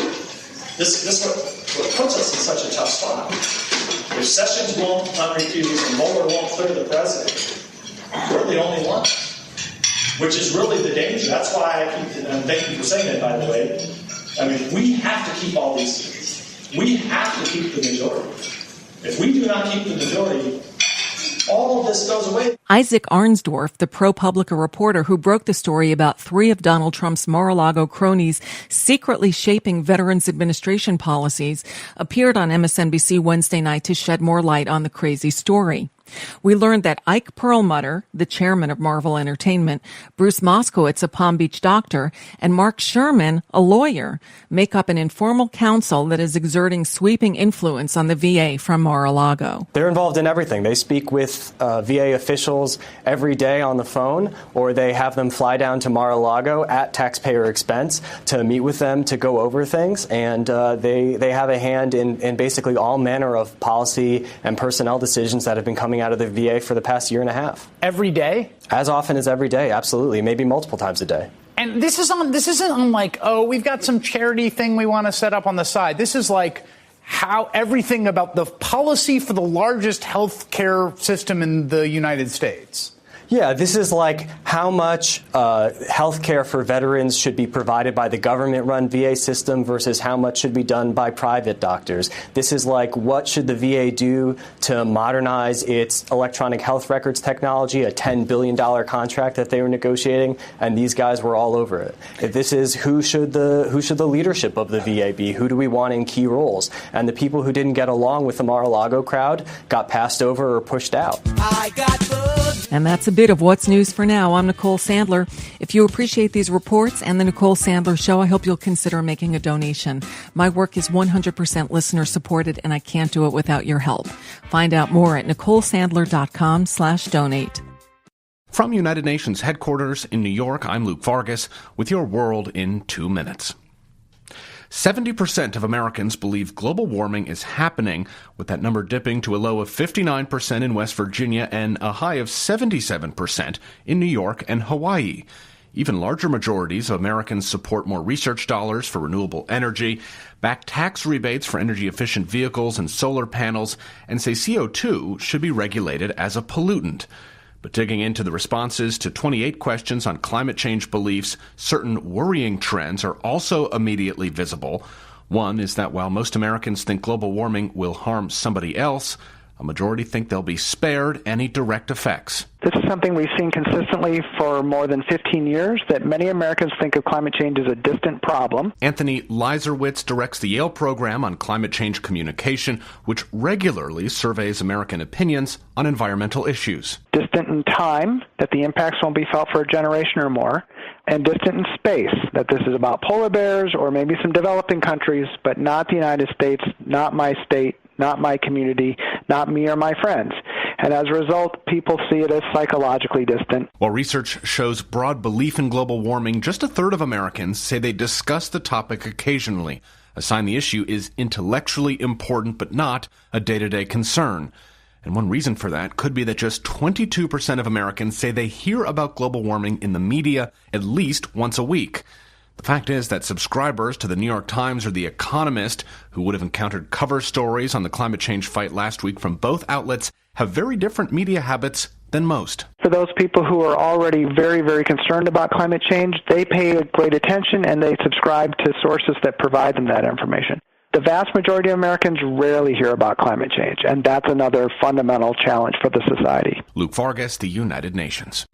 Speaker 22: this what puts us in such a tough spot. If Sessions won't unrecuse and Mueller won't clear the president, we're the only one, which is really the danger. That's why and thank you for saying it, by the way. I mean, we have to keep all these things. We have to keep the majority. If we do not keep the majority, all of this goes away.
Speaker 20: Isaac Arnsdorf, the ProPublica reporter who broke the story about 3 of Donald Trump's Mar-a-Lago cronies secretly shaping Veterans Administration policies, appeared on MSNBC Wednesday night to shed more light on the crazy story. We learned that Ike Perlmutter, the chairman of Marvel Entertainment, Bruce Moskowitz, a Palm Beach doctor, and Mark Sherman, a lawyer, make up an informal council that is exerting sweeping influence on the VA from Mar-a-Lago.
Speaker 3: They're involved in everything. They speak with VA officials every day on the phone, or they have them fly down to Mar-a-Lago at taxpayer expense to meet with them to go over things, and they have a hand in basically all manner of policy and personnel decisions that have been coming out of the VA for the past year and a half.
Speaker 23: Every day?
Speaker 3: As often as every day, absolutely. Maybe multiple times a day.
Speaker 23: And this isn't on like, oh, we've got some charity thing we want to set up on the side. This is like how everything about the policy for the largest health care system in the United States.
Speaker 3: Yeah, this is like how much health care for veterans should be provided by the government-run VA system versus how much should be done by private doctors. This is like what should the VA do to modernize its electronic health records technology, a $10 billion contract that they were negotiating, and these guys were all over it. If this is who should the leadership of the VA be? Who do we want in key roles? And the people who didn't get along with the Mar-a-Lago crowd got passed over or pushed out.
Speaker 20: And that's a bit of What's News for now. I'm Nicole Sandler. If you appreciate these reports and the Nicole Sandler Show, I hope you'll consider making a donation. My work is 100% listener supported, and I can't do it without your help. Find out more at NicoleSandler.com/donate.
Speaker 12: From United Nations headquarters in New York, I'm Luke Vargas with your world in 2 minutes. 70% of Americans believe global warming is happening, with that number dipping to a low of 59% in West Virginia and a high of 77% in New York and Hawaii. Even larger majorities of Americans support more research dollars for renewable energy, back tax rebates for energy-efficient vehicles and solar panels, and say CO2 should be regulated as a pollutant. But digging into the responses to 28 questions on climate change beliefs, certain worrying trends are also immediately visible. One is that while most Americans think global warming will harm somebody else, a majority think they'll be spared any direct effects.
Speaker 24: This is something we've seen consistently for more than 15 years, that many Americans think of climate change as a distant problem.
Speaker 12: Anthony Leiserowitz directs the Yale program on climate change communication, which regularly surveys American opinions on environmental issues.
Speaker 24: Distant in time, that the impacts won't be felt for a generation or more, and distant in space, that this is about polar bears or maybe some developing countries, but not the United States, not my state, not my community, not me or my friends. And as a result, people see it as psychologically distant.
Speaker 12: While research shows broad belief in global warming, just a third of Americans say they discuss the topic occasionally, a sign the issue is intellectually important but not a day-to-day concern. And one reason for that could be that just 22% of Americans say they hear about global warming in the media at least once a week. The fact is that subscribers to the New York Times or The Economist, who would have encountered cover stories on the climate change fight last week from both outlets, have very different media habits than most.
Speaker 24: For those people who are already very, very concerned about climate change, they pay great attention and they subscribe to sources that provide them that information. The vast majority of Americans rarely hear about climate change, and that's another fundamental challenge for the society.
Speaker 12: Luke Vargas, the United Nations.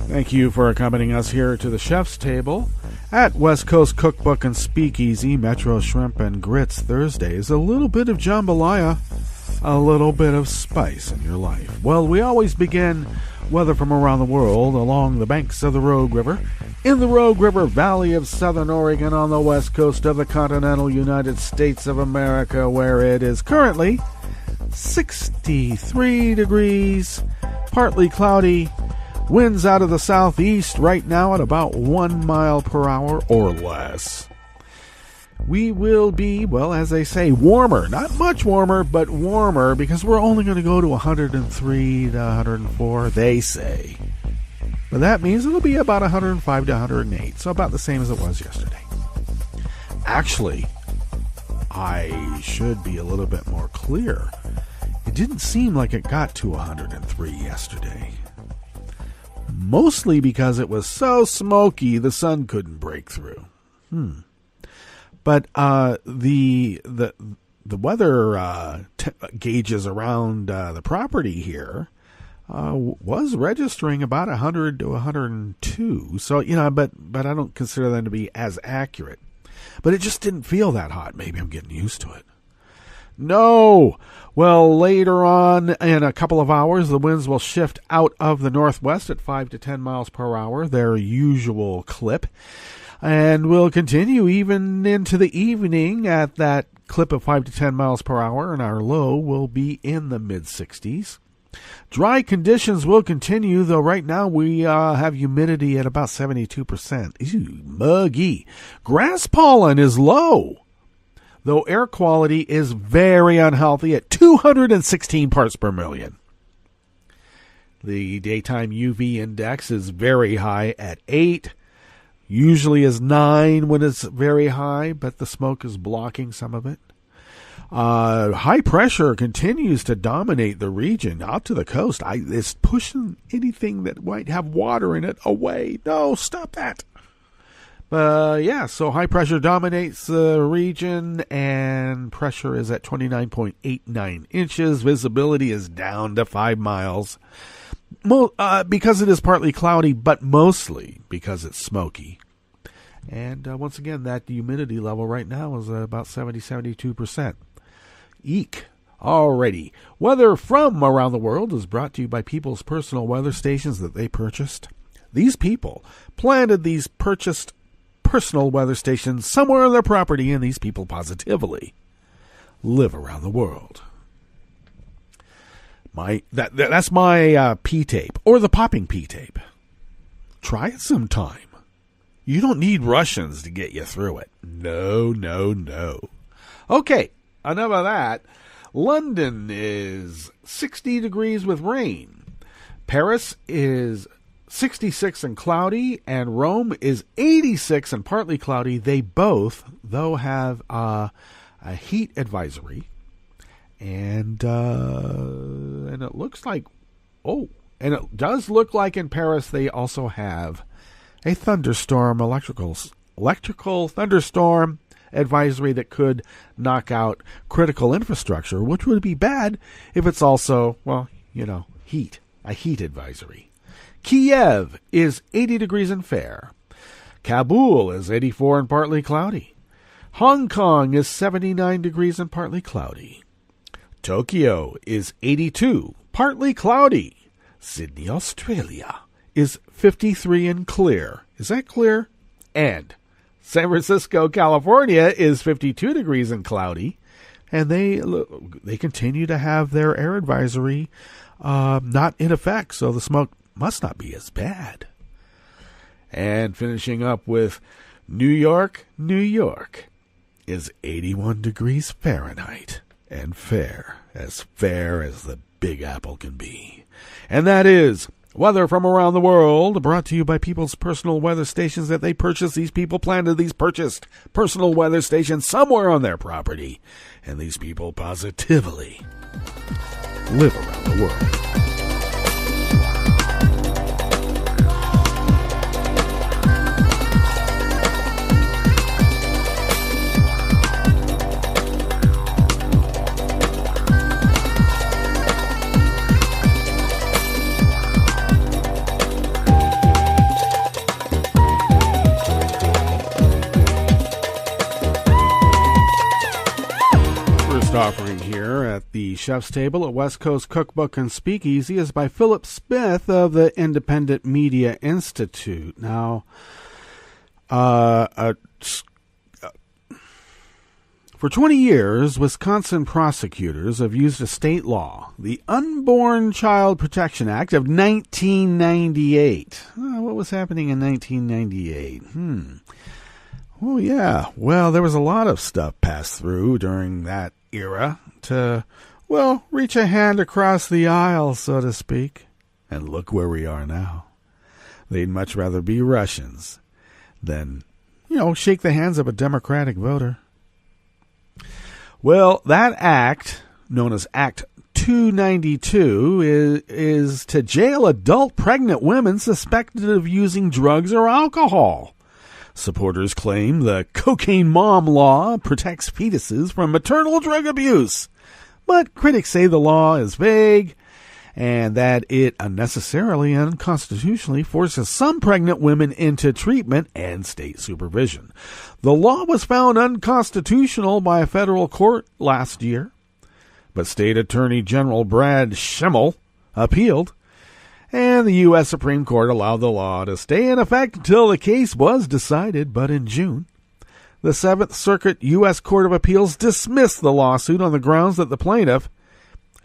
Speaker 2: Thank you for accompanying us here to the chef's table at West Coast Cookbook and Speakeasy, Metro Shrimp and Grits Thursdays. A little bit of jambalaya, a little bit of spice in your life. Well, we always begin weather from around the world along the banks of the Rogue River, in the Rogue River Valley of Southern Oregon on the west coast of the continental United States of America, where it is currently 63 degrees, partly cloudy. Winds out of the southeast right now at about 1 mile per hour or less. We will be, well, as they say, warmer. Not much warmer, but warmer, because we're only going to go to 103 to 104, they say. But that means it'll be about 105 to 108, so about the same as it was yesterday. Actually, I should be a little bit more clear. It didn't seem like it got to 103 yesterday. Mostly because it was so smoky the sun couldn't break through. But the weather gauges around the property here was registering about 100 to 102. So, but I don't consider them to be as accurate. But it just didn't feel that hot. Maybe I'm getting used to it. No! Well, later on in a couple of hours, the winds will shift out of the northwest at 5 to 10 miles per hour, their usual clip, and will continue even into the evening at that clip of 5 to 10 miles per hour, and our low will be in the mid-60s. Dry conditions will continue, though right now we have humidity at about 72%. Ew, muggy. Grass pollen is low, though air quality is very unhealthy at 216 parts per million. The daytime UV index is very high at 8. Usually is 9 when it's very high, but the smoke is blocking some of it. High pressure continues to dominate the region out to the coast. It's pushing anything that might have water in it away. No, stop that. So high pressure dominates the region, and pressure is at 29.89 inches. Visibility is down to 5 miles because it is partly cloudy, but mostly because it's smoky. And once again, that humidity level right now is about 72%. Eek. Alrighty. Weather from around the world is brought to you by people's personal weather stations that they purchased. These people planted these purchased personal weather stations somewhere on their property, and these people positively live around the world. That's my P-tape, or the popping P-tape. Try it sometime. You don't need Russians to get you through it. No. Okay, enough of that. London is 60 degrees with rain. Paris is 66 and cloudy, and Rome is 86 and partly cloudy. They both, though, have a heat advisory, and it looks like, and it does look like in Paris they also have a thunderstorm, electrical thunderstorm advisory that could knock out critical infrastructure, which would be bad if it's also, heat, a heat advisory. Kiev is 80 degrees and fair. Kabul is 84 and partly cloudy. Hong Kong is 79 degrees and partly cloudy. Tokyo is 82, partly cloudy. Sydney, Australia is 53 and clear. Is that clear? And San Francisco, California is 52 degrees and cloudy. And they continue to have their air advisory not in effect, so the smoke must not be as bad. And finishing up with New York. is 81 degrees Fahrenheit and fair as the Big Apple can be. And that is weather from around the world, brought to you by people's personal weather stations that they purchased. These people planted these purchased personal weather stations somewhere on their property. And these people positively live around the world. Offering here at the Chef's Table at West Coast Cookbook and Speakeasy is by Philip Smith of the Independent Media Institute. Now, for 20 years, Wisconsin prosecutors have used a state law, the Unborn Child Protection Act of 1998. What was happening in 1998? Oh, yeah. Well, there was a lot of stuff passed through during that era to, well, reach a hand across the aisle, so to speak. And look where we are now. They'd much rather be Russians than, shake the hands of a Democratic voter. Well, that act, known as Act 292, is to jail adult pregnant women suspected of using drugs or alcohol. Supporters claim the cocaine mom law protects fetuses from maternal drug abuse. But critics say the law is vague and that it unnecessarily and unconstitutionally forces some pregnant women into treatment and state supervision. The law was found unconstitutional by a federal court last year, but State Attorney General Brad Schemmel appealed, and the U.S. Supreme Court allowed the law to stay in effect until the case was decided. But in June, the 7th Circuit U.S. Court of Appeals dismissed the lawsuit on the grounds that the plaintiff,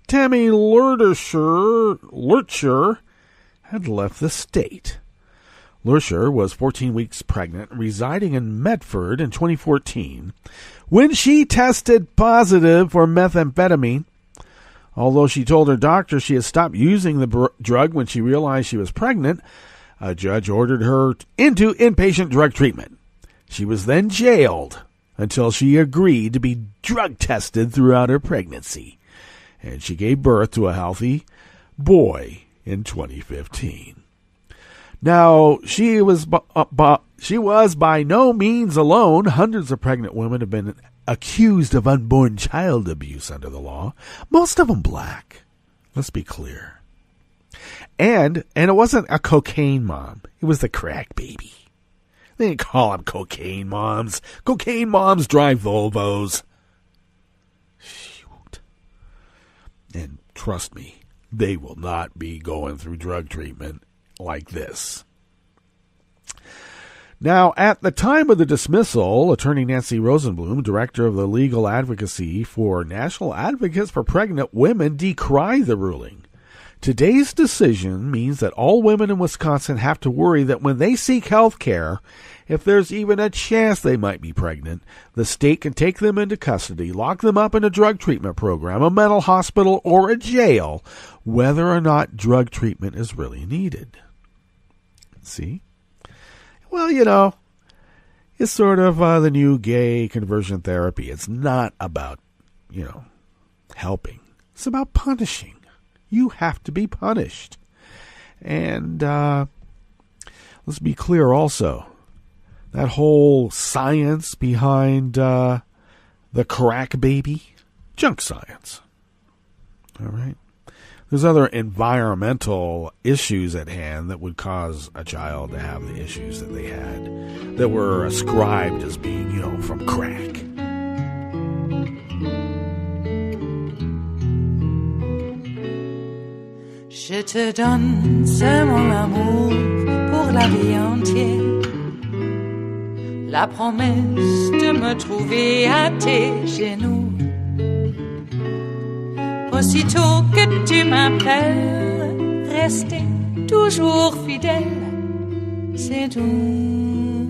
Speaker 2: Tammy Lurcher, had left the state. Lurcher was 14 weeks pregnant, residing in Medford in 2014, when she tested positive for methamphetamine. Although she told her doctor she had stopped using the drug when she realized she was pregnant, a judge ordered her into inpatient drug treatment. She was then jailed until she agreed to be drug tested throughout her pregnancy, and she gave birth to a healthy boy in 2015. Now, she was by no means alone. Hundreds of pregnant women have been accused of unborn child abuse under the law, most of them black. Let's be clear. And it wasn't a cocaine mom. It was the crack baby. They didn't call them cocaine moms. Cocaine moms drive Volvos. Shoot. And trust me, they will not be going through drug treatment like this. Now, at the time of the dismissal, Attorney Nancy Rosenblum, director of the legal advocacy for National Advocates for Pregnant Women, decried the ruling. Today's decision means that all women in Wisconsin have to worry that when they seek health care, if there's even a chance they might be pregnant, the state can take them into custody, lock them up in a drug treatment program, a mental hospital, or a jail, whether or not drug treatment is really needed. See? Well, it's sort of the new gay conversion therapy. It's not about, helping. It's about punishing. You have to be punished. And let's be clear also. That whole science behind the crack baby, junk science. All right? There's other environmental issues at hand that would cause a child to have the issues that they had that were ascribed as being, from crack.
Speaker 18: Je te donne ce mon amour pour la vie entière. La promesse de me trouver à tes genoux. Aussitôt que tu m'appelles, rester toujours fidèle, c'est tout,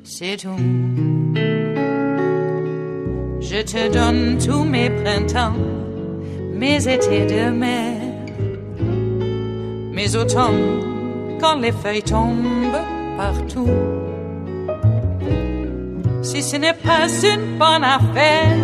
Speaker 18: c'est tout. Je te donne tous mes printemps, mes étés de mer, mes automnes quand les feuilles tombent partout. Si ce n'est pas une bonne affaire,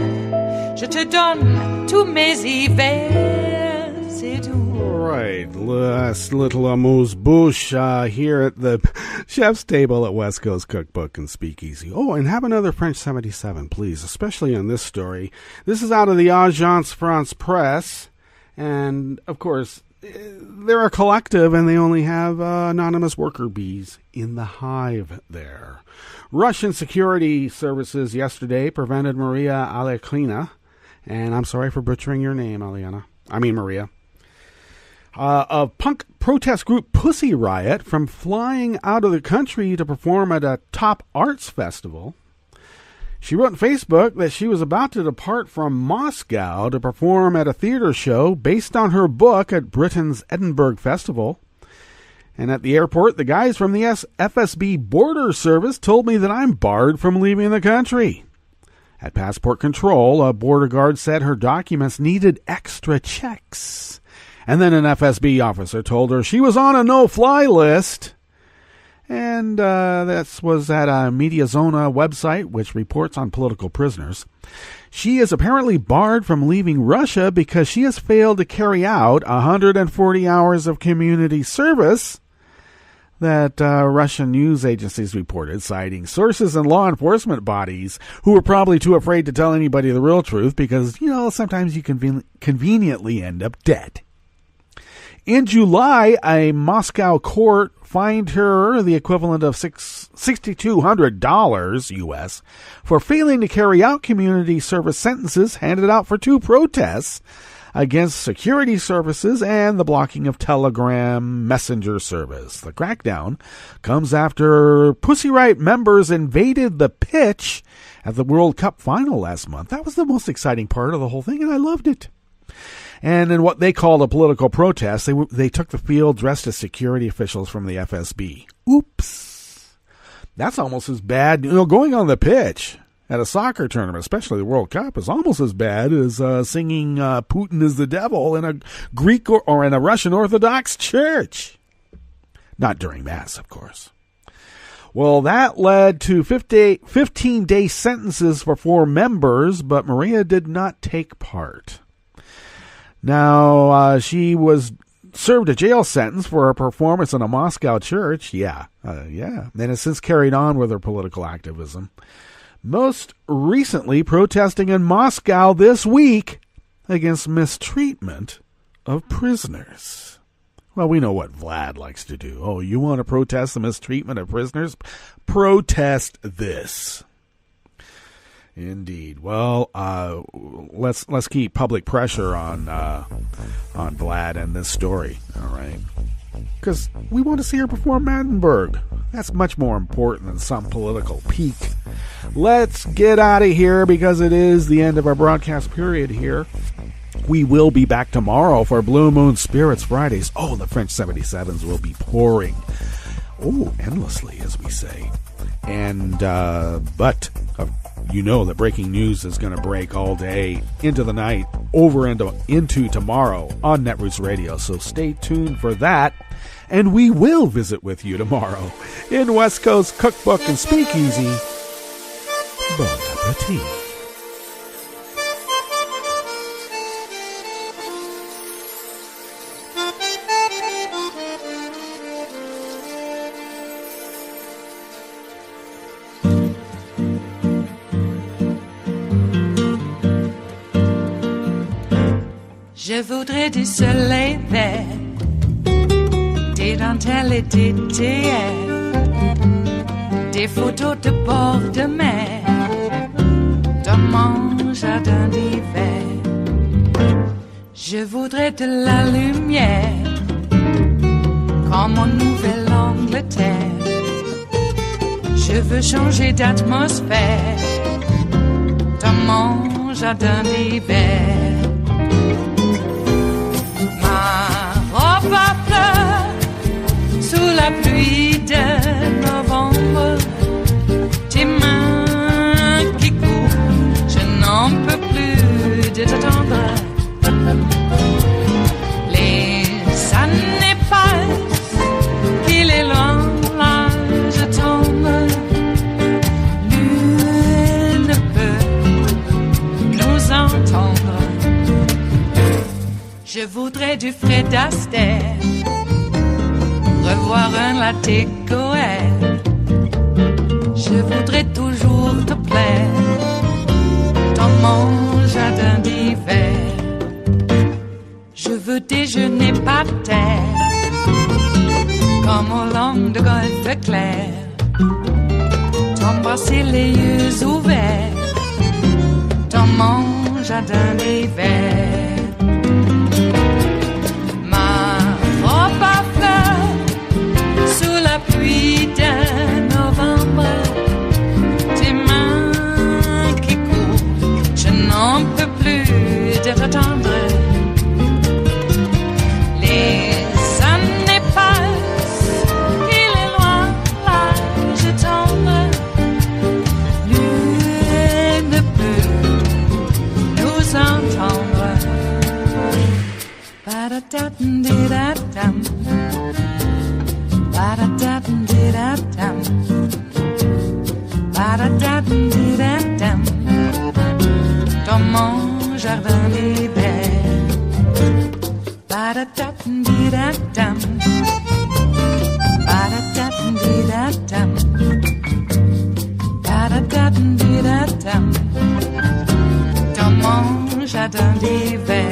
Speaker 18: je te donne tous mes hivers, c'est tout.
Speaker 2: Right, last little amuse-bouche here at the chef's table at West Coast Cookbook and Speakeasy. Oh, and have another French 77, please, especially on this story. This is out of the Agence France Presse, and, of course, they're a collective, and they only have anonymous worker bees in the hive there. Russian security services yesterday prevented Maria Alyokhina, and I'm sorry for butchering your name, Maria, of punk protest group Pussy Riot from flying out of the country to perform at a top arts festival. She wrote on Facebook that she was about to depart from Moscow to perform at a theater show based on her book at Britain's Edinburgh Festival. And at the airport, the guys from the FSB Border Service told me that I'm barred from leaving the country. At passport control, a border guard said her documents needed extra checks. And then an FSB officer told her she was on a no-fly list. And that was at a Mediazona website, which reports on political prisoners. She is apparently barred from leaving Russia because she has failed to carry out 140 hours of community service that Russian news agencies reported, citing sources in law enforcement bodies who were probably too afraid to tell anybody the real truth because, sometimes you conveniently end up dead. In July, a Moscow court fined her the equivalent of $6,200 U.S. for failing to carry out community service sentences handed out for 2 protests against security services and the blocking of Telegram messenger service. The crackdown comes after Pussy Riot members invaded the pitch at the World Cup final last month. That was the most exciting part of the whole thing, and I loved it. And in what they called a political protest, they took the field dressed as security officials from the FSB. Oops. That's almost as bad. Going on the pitch at a soccer tournament, especially the World Cup, is almost as bad as singing Putin is the devil in a Greek or in a Russian Orthodox church. Not during Mass, of course. Well, that led to 15-day sentences for 4 members, but Maria did not take part. Now, she was served a jail sentence for her performance in a Moscow church. And has since carried on with her political activism. Most recently protesting in Moscow this week against mistreatment of prisoners. Well, we know what Vlad likes to do. Oh, you want to protest the mistreatment of prisoners? Protest this. Indeed. Well, let's keep public pressure on Vlad and this story. All right, because we want to see her perform Edinburgh. That's much more important than some political peak. Let's get out of here because it is the end of our broadcast period here. We will be back tomorrow for Blue Moon Spirits Fridays. Oh, the French 77s will be pouring. Oh, endlessly, as we say. And but the breaking news is going to break all day into the night, over into tomorrow on Netroots Radio. So stay tuned for that, and we will visit with you tomorrow in West Coast Cookbook and Speakeasy. Bon appetit.
Speaker 18: Je voudrais du soleil vert, des dentelles et des théières, des photos de bord de mer, dans mon jardin d'hiver. Je voudrais de la lumière, comme en Nouvelle-Angleterre. Je veux changer d'atmosphère, dans mon jardin d'hiver. À fleurs sous la pluie de novembre, tes mains qui courent, je n'en peux Je voudrais du Fred Astaire, revoir un latte Goël. Je voudrais toujours te plaire dans mon jardin d'hiver. Je veux déjeuner par terre comme au long de golfe clair, t'embrasser les yeux ouverts dans mon jardin d'hiver. Ma robe à fleurs sous la pluie d'un novembre, tes mains qui courent, je n'en peux plus de t'attendre. Les années passent, il est loin l'âge tendre, nul ne peut nous entendre. Ba-da-da-dum-di-da-dum, ba-da-da-dum-di-da-dum, ba-da-da-dum-di-da-dum, dans mon jardin d'hiver. Ba-da-da-dum-di-da-dum, ba-da-da-dum-di-da-dum, ba-da-da-dum-di-da-dum, dans mon jardin d'hiver.